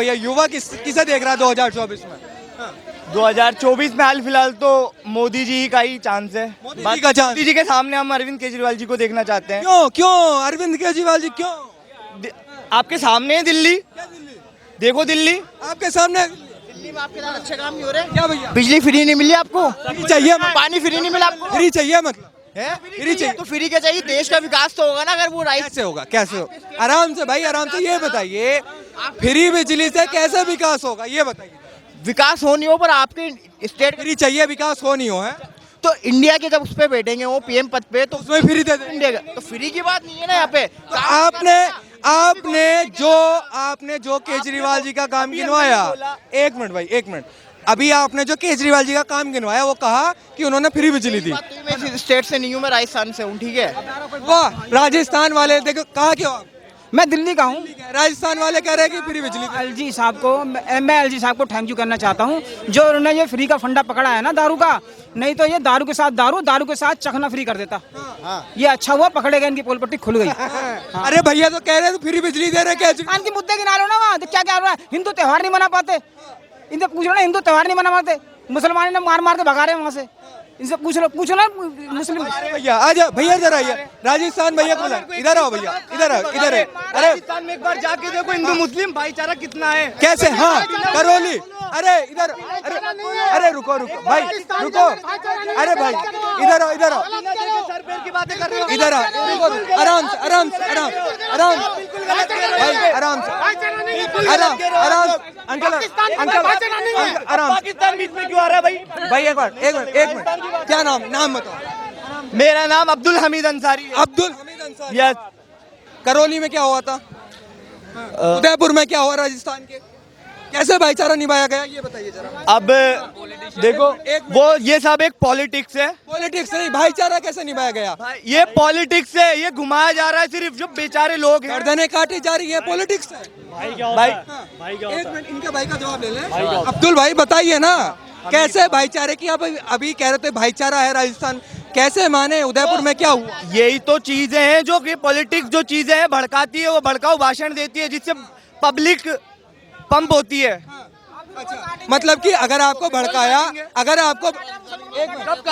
भैया युवा किसे देख रहा है 2024 में? 2024 में हाल फिलहाल तो मोदी जी का ही चांस है। मोदी जी का चांस? मोदी जी के सामने हम अरविंद केजरीवाल जी को देखना चाहते हैं। क्यों क्यों अरविंद केजरीवाल जी क्यों? आपके सामने है दिल्ली, देखो दिल्ली। आपके सामने दिल्ली में आपके साथ अच्छे काम नहीं हो रहे। क्या भैया? बिजली फ्री नहीं मिली आपको, फ्री चाहिए, पानी फ्री नहीं मिला आपको। फ्री चाहिए मतलब है फ्री चाहिए तो फ्री क्या चाहिए? देश का विकास तो होगा ना अगर वो राइट। कैसे होगा? कैसे होगा? आराम से भाई, आराम से ये बताइए, फ्री बिजली से कैसे विकास होगा ये बताइए। विकास हो नहीं हो पर आपके स्टेट फ्री चाहिए, विकास हो नहीं हो है तो इंडिया के जब उस पे बैठेंगे वो पीएम पद पे तो उसमें फ्री दे दे। इंडिया का तो फ्री की बात नहीं है ना यहाँ पे। तो आपने जो केजरीवाल जी का काम गिनवाया, एक मिनट भाई, एक मिनट, अभी आपने जो केजरीवाल जी का काम गिनवाया वो कहा कि उन्होंने फ्री बिजली दी। मैं स्टेट से नहीं हूँ, मैं राजस्थान से हूँ, ठीक है। वाह, राजस्थान वाले देखो, कहा क्यों आप? मैं दिल्ली का हूँ। राजस्थान वाले कह रहे हैं कि फ्री बिजली दी। एलजी साहब को मैं एलजी साहब को थैंक यू करना चाहता हूँ जो उन्होंने ये फ्री का फंडा पकड़ा है ना दारू का। नहीं तो ये दारू के साथ दारू के साथ चखना फ्री कर देता। ये अच्छा हुआ पकड़े गए, इनकी पोल पट्टी खुल गई। अरे भैया तो कह रहे हैं फिरी बिजली दे रहे क्या? इनकी मुद्दे गिना लो ना वहाँ, क्या क्या हो रहा है? हिंदू त्योहार नहीं मना पाते, इनसे पूछ लो ना, हिंदू त्योहार नहीं मना पाते। मुसलमान ने मार के भगा रहे हैं वहाँ से, इनसे पूछ लो ना मुस्लिम। भैया आजा, भैया इधर आइए, राजस्थान भैया को बुला, इधर आओ भैया, इधर आओ, इधर है। अरे राजस्थान में एक बार जाके देखो हिंदू मुस्लिम भाईचारा कितना है। कैसे? हाँ करौली, अरे इधर, अरे रुको रुको भाई, रुको, अरे भाई इधर आओ, इधर आओ, सर पैर की बातें कर रहे हो। इधर आओ, रुको, आराम से, आराम से, आराम आराम भाई, आराम से, आराम, अंकल अंकल आराम। पाकिस्तान बीच में क्यों आ रहा है भाई? भाई एक मिनट, क्या नाम बताओ? मेरा नाम अब्दुल हमीद अंसारी है। अब्दुल हमीद अंसारी। यस। करौली में क्या हुआ था? उदयपुर में क्या हुआ? राजस्थान के कैसे भाईचारा निभाया गया ये बताइए जरा। अब देखो वो ये सब एक पॉलिटिक्स है। पॉलिटिक्स नहीं, भाईचारा कैसे निभाया गया? ये पॉलिटिक्स है, ये घुमाया जा रहा है सिर्फ जो बेचारे लोग हैं। गर्दनें काटी जा रही है, पॉलिटिक्स है भाई एक मिनट, इनके भाई का जवाब ले लें। अब्दुल भाई बताइए ना, कैसे भाईचारे की आप अभी कह रहे थे भाईचारा है राजस्थान, कैसे माने? उदयपुर में क्या हुआ? यही तो चीजें हैं जो कि पॉलिटिक्स जो चीजें हैं भड़काती है, वो भड़काऊ भाषण देती है जिससे पब्लिक पंप होती है। मतलब कि अगर आपको भड़काया, अगर आपको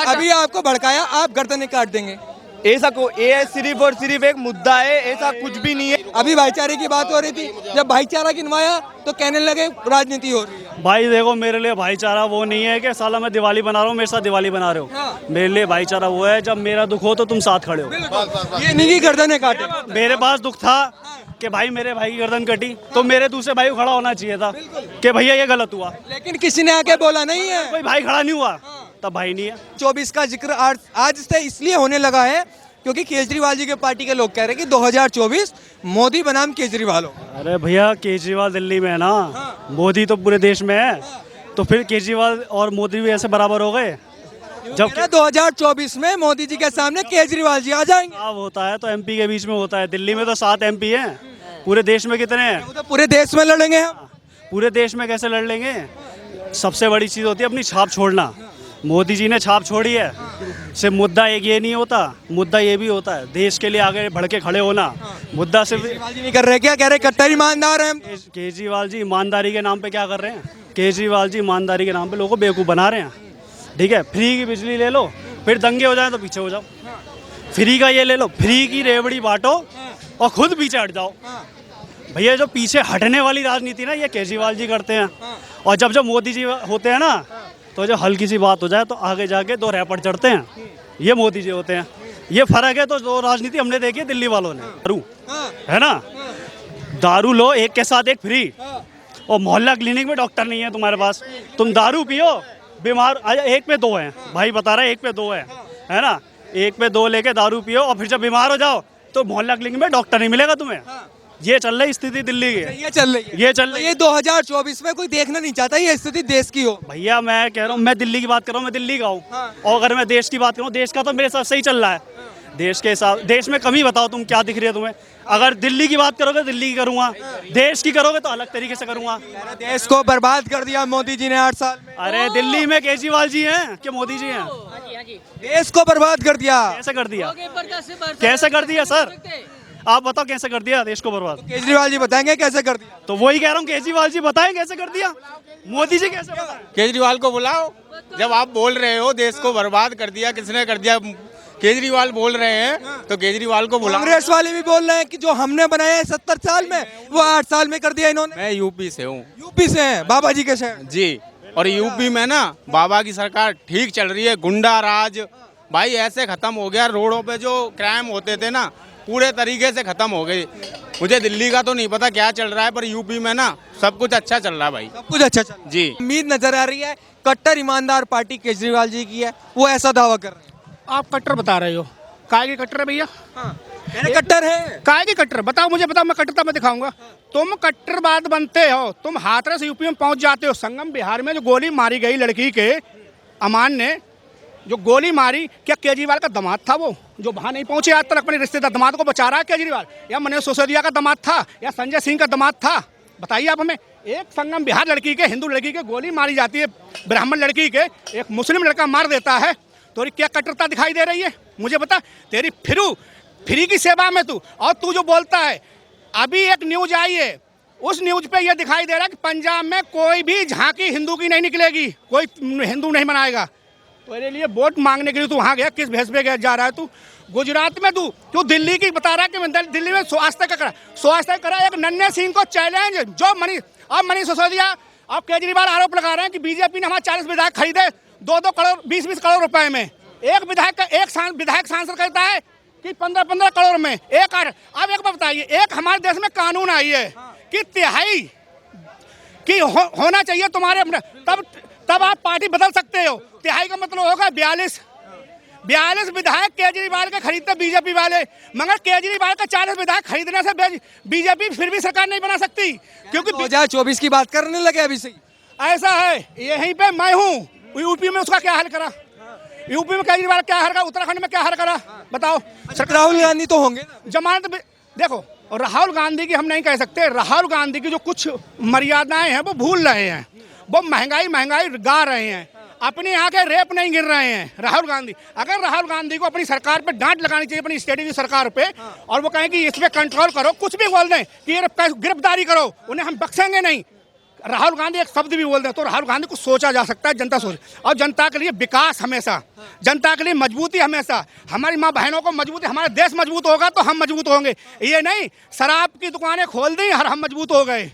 अभी आपको भड़काया, आप गर्दनें काट देंगे। ऐसा को ये सिर्फ और सिर्फ एक मुद्दा है, ऐसा कुछ भी नहीं है। अभी भाईचारे की बात हो रही थी, जब भाईचारा गिनवाया तो कहने लगे राजनीति हो रही है। भाई देखो, मेरे लिए भाईचारा वो नहीं है कि साला मैं दिवाली बना रहा हूँ मेरे साथ दिवाली बना रहे हो। मेरे लिए भाईचारा वो है जब मेरा दुख हो तो तुम साथ खड़े हो। ये नहीं की गर्दनें काटे। मेरे पास दुख था कि भाई मेरे भाई की गर्दन कटी तो मेरे दूसरे भाई को खड़ा होना चाहिए था कि भैया ये गलत हुआ, लेकिन किसी ने आके बोला नहीं है, कोई भाई खड़ा नहीं हुआ, तब भाई नहीं है। 24 का जिक्र आज से इसलिए होने लगा है क्योंकि केजरीवाल जी के पार्टी के लोग कह रहे हैं कि 2024 मोदी बनाम केजरीवाल हो। अरे भैया केजरीवाल दिल्ली में है ना, मोदी तो पूरे देश में है, तो फिर केजरीवाल और मोदी भी ऐसे बराबर हो गए। जब 2024 में मोदी जी के सामने केजरीवाल जी आ जाएंगे। चुनाव होता है तो एमपी के बीच में होता है, दिल्ली में तो 7 एमपी हैं, पूरे देश में कितने हैं? वो तो पूरे देश में लड़ेंगे हम। पूरे देश में कैसे लड़ लेंगे? सबसे बड़ी चीज़ होती है अपनी छाप छोड़ना। मोदी जी ने छाप छोड़ी है। सिर्फ मुद्दा एक ये नहीं होता, मुद्दा ये भी होता है देश के लिए आगे बढ़ के खड़े होना। मुद्दा सिर्फ केजरीवाल जी नहीं कर रहे क्या? कह रहे कट्टर ईमानदार हैं हम। केजरीवाल जी ईमानदारी के नाम पे क्या कर रहे हैं? केजरीवाल जी ईमानदारी के नाम पे लोगों को बेवकूफ़ बना रहे हैं। ठीक है, फ्री की बिजली ले लो, फिर दंगे हो जाए तो पीछे हो जाओ। फ्री का ये ले लो, फ्री की रेवड़ी बांटो और खुद पीछे हट जाओ। भैया जो पीछे हटने वाली राजनीति ना ये केजरीवाल जी करते हैं, और जब मोदी जी होते हैं ना तो जो हल्की सी बात हो जाए तो आगे जाके 2 रैपट चढ़ते हैं, ये मोदी जी होते हैं। ये फर्क है। तो जो राजनीति हमने देखी है दिल्ली वालों ने, दारू है ना, दारू लो एक के साथ एक फ्री, और मोहल्ला क्लिनिक में डॉक्टर नहीं है तुम्हारे पास, तुम दारू पियो बीमार, एक पे 2 है भाई बता रहा है, एक पे 2 है ना, एक पे 2 लेके दारू पियो और फिर जब बीमार हो जाओ तो मोहल्ला क्लिनिक में डॉक्टर नहीं मिलेगा तुम्हें। ये चल रही स्थिति दिल्ली की, ये चल रही है। ये 2024 में कोई देखना नहीं चाहता ये स्थिति देश की हो। भैया मैं कह रहा हूँ, मैं दिल्ली की बात कर रहा हूँ, मैं दिल्ली का हूँ। और अगर मैं देश की बात करूँ, देश का तो मेरे साथ सही चल रहा है। देश के साथ, देश में कमी बताओ तुम क्या दिख रही है तुम्हें? अगर दिल्ली की बात करोगे दिल्ली की करूँगा, देश की करोगे तो अलग तरीके से करूँगा। देश को बर्बाद कर दिया मोदी जी ने 8 साल में। अरे दिल्ली में केजरीवाल जी हैं कि मोदी जी हैं? देश को बर्बाद कर दिया। कैसे कर दिया? कैसे कर दिया सर? आप बताओ कैसे कर दिया देश को बर्बाद? केजरीवाल जी बताएंगे कैसे कर दिया? तो वही कह रहा हूँ, केजरीवाल जी बताएं कैसे कर दिया, मोदी जी कैसे बताएं? केजरीवाल को बुलाओ। जब आप बोल रहे हो देश को बर्बाद कर दिया, किसने कर दिया? केजरीवाल बोल रहे हैं तो केजरीवाल को बुलाओ। कांग्रेस वाले भी बोल रहे हैं कि जो हमने बनाया है 70 साल में वो 8 साल में कर दिया इन्होंने। मैं यूपी से हूँ यूपी से हैं, बाबा जी के शहर। जी, और यूपी में ना बाबा की सरकार ठीक चल रही है। गुंडा राज भाई ऐसे खत्म हो गया, रोडों पे जो क्राइम होते थे ना पूरे तरीके से खत्म हो गए। मुझे दिल्ली का तो नहीं पता क्या चल रहा है, पर यूपी में ना सब कुछ अच्छा चल रहा है भाई, सब कुछ अच्छा चल रहा है। जी। उम्मीद नजर आ रही है कट्टर ईमानदार पार्टी केजरीवाल जी की है, वो ऐसा दावा कर रहे हैं। आप कट्टर बता रहे हो, काय की कट्टर है भैया? कह रहे कट्टर है। काय की कट्टर बताओ, मुझे बताओ, मैं कट्टरता मैं दिखाऊंगा। तुम कट्टरवाद बनते हो, तुम हाथरस यूपी में पहुंच जाते हो। संगम बिहार में जो गोली मारी गई लड़की के, अमान ने जो गोली मारी, क्या केजरीवाल का दामाद था वो, जो वहां नहीं पहुंचे आज तक अपने रिश्तेदार दामाद को बचा रहा है केजरीवाल? या मनीष सिसोदिया का दामाद था, या संजय सिंह का दामाद था? बताइए आप हमें। एक संगम बिहार लड़की के, हिंदू लड़की के गोली मारी जाती है, ब्राह्मण लड़की के एक मुस्लिम लड़का मार देता है, तो क्या कट्टरता दिखाई दे रही है? मुझे बता। तेरी फ्री की सेवा में तू, और तू जो बोलता है, अभी एक न्यूज आई है, उस न्यूज पे यह दिखाई दे रहा है कि पंजाब में कोई भी झांकी हिंदू की नहीं निकलेगी, कोई हिंदू नहीं मनाएगा। तेरे लिए वोट मांगने के लिए तू वहाँ गया, किस भेस पे जा रहा है तू? गुजरात में तू दिल्ली की बता रहा है कि दिल्ली में स्वास्थ्य करा एक नन्हे सिंह को चैलेंज, जो मनीष सिसोदिया और केजरीवाल आरोप लगा रहे हैं कि बीजेपी ने हमारे 40 विधायक खरीदे 2-2 करोड़ 20-20 करोड़ रुपए में। एक विधायक सांसद कहता है कि 15-15 करोड़ में एक। अब एक बात बताइए, एक हमारे देश में कानून आई है कि तिहाई की होना चाहिए तुम्हारे, तब आप पार्टी बदल सकते हो। तिहाई का मतलब होगा 42 विधायक केजरीवाल के खरीदते बीजेपी वाले, मगर केजरीवाल का 40 विधायक खरीदने से बीजेपी फिर भी सरकार नहीं बना सकती, क्योंकि 2024 की बात करने लगे अभी से। ऐसा है। यहीं पे मैं हूँ, यूपी में उसका क्या हाल करा, यूपी में केजरीवाल क्या हाल करा, उत्तराखंड में क्या हाल करा, बताओ। राहुल गांधी तो होंगे जमानत देखो, राहुल गांधी की हम नहीं कह सकते। राहुल गांधी की जो कुछ मर्यादाएं हैं वो भूल रहे हैं, वो महंगाई गा रहे हैं, अपने यहाँ के रेप नहीं गिर रहे हैं राहुल गांधी। अगर राहुल गांधी को अपनी सरकार पे डांट लगानी चाहिए, अपनी स्टेट की सरकार पे, और वो कहें कि इस पे कंट्रोल करो, कुछ भी बोल दें कि ये गिरफ्तारी करो, उन्हें हम बख्शेंगे नहीं। राहुल गांधी एक शब्द भी बोल दें तो राहुल गांधी को सोचा जा सकता है, जनता सोच। और जनता के लिए विकास हमेशा, जनता के लिए मजबूती हमेशा, हमारी माँ बहनों को मजबूती, हमारा देश मजबूत होगा तो हम मजबूत होंगे। ये नहीं शराब की दुकानें खोल दी और हम मजबूत हो गए,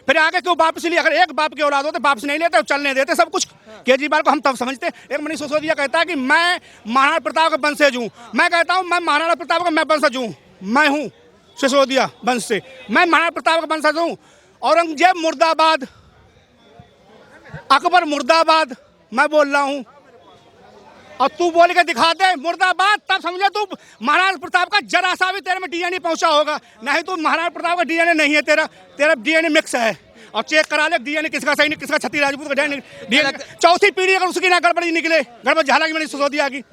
फिर आगे क्यों वापस लिए? अगर एक बाप की औलाद होते वापस नहीं लेते, चलने देते सब कुछ। केजरीवाल को हम तब समझते। एक मनीष सिसोदिया कहता है कि मैं महाराणा प्रताप के वंशज हूँ, मैं कहता हूँ मैं महाराणा प्रताप का मैं वंशज हूँ, मैं हूँ सिसोदिया वंश से, मैं महाराणा प्रताप का वंशज हूँ। औरंगजेब मुर्दाबाद, अकबर मुर्दाबाद, मैं बोल रहा हूँ, और तू बोल के दिखा दे मुर्दाबाद, तब समझे तू महाराणा प्रताप का जरा सा भी तेरे में डीएनए पहुंचा होगा। नहीं तो महाराणा प्रताप का डीएनए नहीं है, तेरा डीएनए मिक्स है। और चेक करा ले डीएनए किसका सही, किसका छत्ती राजपूत का डीएनए। चौथी पीढ़ी अगर उसकी ना गड़बड़ी निकले, गड़बड़ झाला की सिसोदिया की।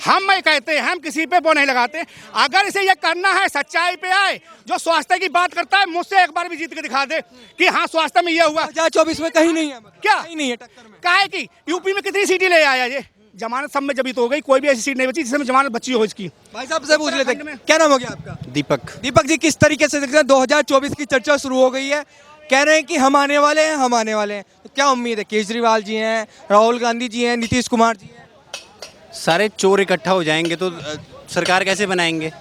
हम मैं कहते हैं, हम किसी पे वो नहीं लगाते। अगर इसे ये करना है, सच्चाई पे आए, जो स्वास्थ्य की बात करता है, मुझसे एक बार भी जीत के दिखा दे कि हाँ स्वास्थ्य में ये हुआ। 2024 में कहीं नहीं है, क्या कहीं नहीं है टक्कर में। काहे की यूपी में कितनी सीटें ले आया ये? जमानत सब में जब तो हो गई, कोई भी ऐसी सीट नहीं बची जिसमें जमानत बची हो इसकी। भाई साहब से पूछ लेते हैं, क्या नाम हो गया आपका? दीपक जी, किस तरीके से देखते हैं 2024 की चर्चा शुरू हो गई है, कह रहे हैं कि हम आने वाले हैं, तो क्या उम्मीद है? केजरीवाल जी हैं, राहुल गांधी जी हैं, नीतीश कुमार जी हैं, सारे चोर इकट्ठा हो जाएंगे तो सरकार कैसे बनाएंगे?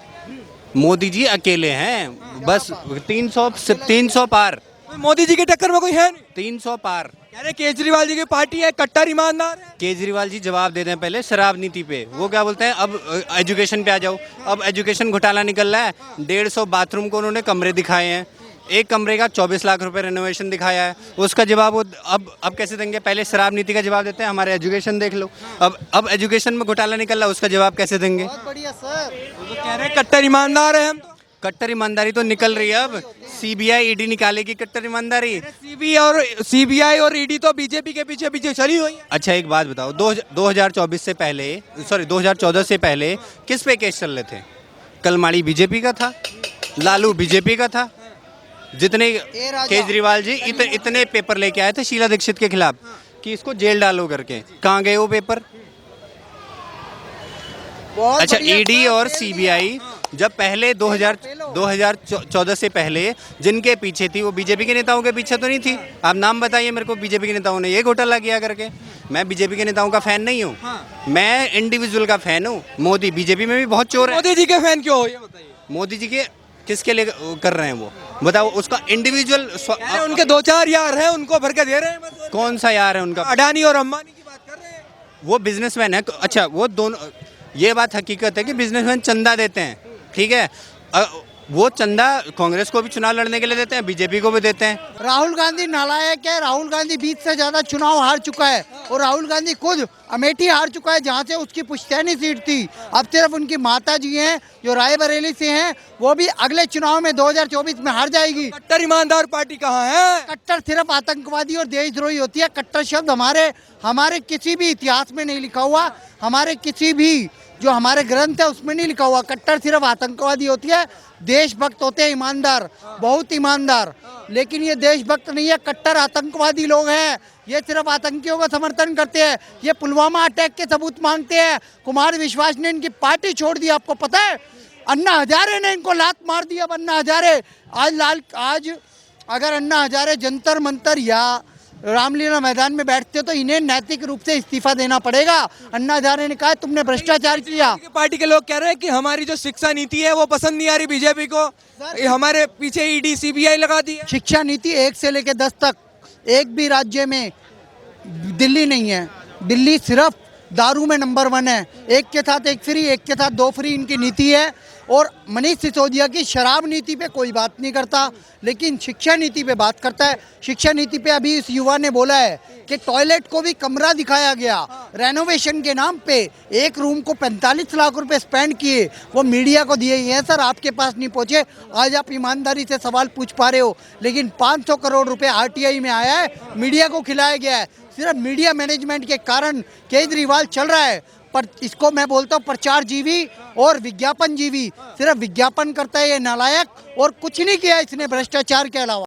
मोदी जी अकेले हैं, बस 300 पार, मोदी जी की टक्कर में कोई है नहीं। 300 पार। कह रहे केजरीवाल जी की पार्टी है, कट्टर ईमानदार है। केजरीवाल जी जवाब दे दें पहले शराब नीति पे। वो क्या बोलते हैं, अब एजुकेशन पे आ जाओ। अब एजुकेशन घोटाला निकल रहा है, 150 बाथरूम को उन्होंने कमरे दिखाए हैं, एक कमरे का 24 लाख रुपए रेनोवेशन दिखाया है। उसका जवाब वो अब कैसे देंगे? पहले शराब नीति का जवाब देते हैं, हमारे एजुकेशन देख लो। अब एजुकेशन में घोटाला निकल रहा है, उसका जवाब कैसे देंगे? बहुत बढ़िया सर, वो तो कह रहे हैं कट्टर ईमानदार है हम तो। कट्टर ईमानदारी तो निकल रही है, अब सीबीआई ईडी निकालेगी कट्टर ईमानदारी। सीबीआई और ईडी तो बीजेपी के पीछे चली हुई है। अच्छा एक बात बताओ, 2024 से पहले, सॉरी 2014 से पहले किस पे केस चल रहे थे? कलमाड़ी बीजेपी का था, लालू बीजेपी का था। जितने केजरीवाल जी इतने पेपर लेके आए थे शीला दीक्षित के खिलाफ कि इसको जेल डालो करके, कहाँ गए वो पेपर? अच्छा ईडी और सीबीआई जब पहले 2014 से पहले जिनके पीछे थी वो बीजेपी के नेताओं के पीछे तो नहीं थी। आप नाम बताइए मेरे को, बीजेपी के नेताओं ने ये घोटाला किया करके। मैं बीजेपी के नेताओं का फैन नहीं हूँ, मैं इंडिविजुअल का फैन हूँ। मोदी बीजेपी में भी बहुत चोर है। मोदी जी के फैन क्यों हो ये बताइए? मोदी जी के किसके लिए कर रहे हैं वो बताओ? उसका इंडिविजुअल अरे उनके 2-4 यार हैं, उनको भर के दे रहे हैं बस। कौन सा यार है उनका? अडानी और अंबानी की बात कर रहे हैं। वो बिजनेसमैन है। अच्छा वो दोनों, ये बात हकीकत है कि बिजनेसमैन चंदा देते हैं, ठीक है। वो चंदा कांग्रेस को भी चुनाव लड़ने के लिए देते हैं, बीजेपी को भी देते हैं। राहुल गांधी नालायक है। राहुल गांधी 20 से ज्यादा चुनाव हार चुका है और राहुल गांधी खुद अमेठी हार चुका है जहां से उसकी पुश्तैनी सीट थी। अब सिर्फ उनकी माता जी हैं जो रायबरेली से हैं, वो भी अगले चुनाव में 2024 में हार जाएगी। कट्टर ईमानदार पार्टी कहाँ है? कट्टर सिर्फ आतंकवादी और देशद्रोही होती है। कट्टर शब्द हमारे किसी भी इतिहास में नहीं लिखा हुआ, हमारे किसी भी जो हमारे ग्रंथ है उसमें नहीं लिखा हुआ। कट्टर सिर्फ आतंकवादी होती है, देशभक्त होते हैं, ईमानदार, बहुत ईमानदार। लेकिन ये देशभक्त नहीं है, कट्टर आतंकवादी लोग हैं। ये सिर्फ आतंकियों का समर्थन करते हैं। ये पुलवामा अटैक के सबूत मांगते हैं। कुमार विश्वास ने इनकी पार्टी छोड़ दी, आपको पता है? अन्ना हजारे ने इनको लात मार दी। अब अन्ना हजारे आज अगर अन्ना हजारे जंतर मंतर या रामलीला मैदान में बैठते तो इन्हें नैतिक रूप से इस्तीफा देना पड़ेगा। अन्ना हजारे ने कहा तुमने भ्रष्टाचार किया। पार्टी के लोग कह रहे हैं कि हमारी जो शिक्षा नीति है वो पसंद नहीं आ रही बीजेपी को, हमारे पीछे ईडी सीबीआई लगा दी है। शिक्षा नीति 1 से लेकर 10 तक एक भी राज्य में दिल्ली नहीं है। दिल्ली सिर्फ दारू में नंबर 1 है। एक के साथ एक फ्री, एक के साथ 2 फ्री इनकी नीति है। और मनीष सिसोदिया की शराब नीति पे कोई बात नहीं करता, लेकिन शिक्षा नीति पे बात करता है। शिक्षा नीति पे अभी इस युवा ने बोला है कि टॉयलेट को भी कमरा दिखाया गया रेनोवेशन के नाम पे। एक रूम को 45 लाख रुपए स्पेंड किए, वो मीडिया को दिए हैं। सर आपके पास नहीं पहुंचे, आज आप ईमानदारी से सवाल पूछ पा रहे हो, लेकिन 500 करोड़ रुपए आरटीआई में आया है, मीडिया को खिलाया गया है। सिर्फ मीडिया मैनेजमेंट के कारण केजरीवाल चल रहा है। पर इसको मैं बोलता हूँ प्रचार जीवी और विज्ञापन जीवी। सिर्फ विज्ञापन करता है ये नालायक, और कुछ नहीं किया इसने भ्रष्टाचार के अलावा।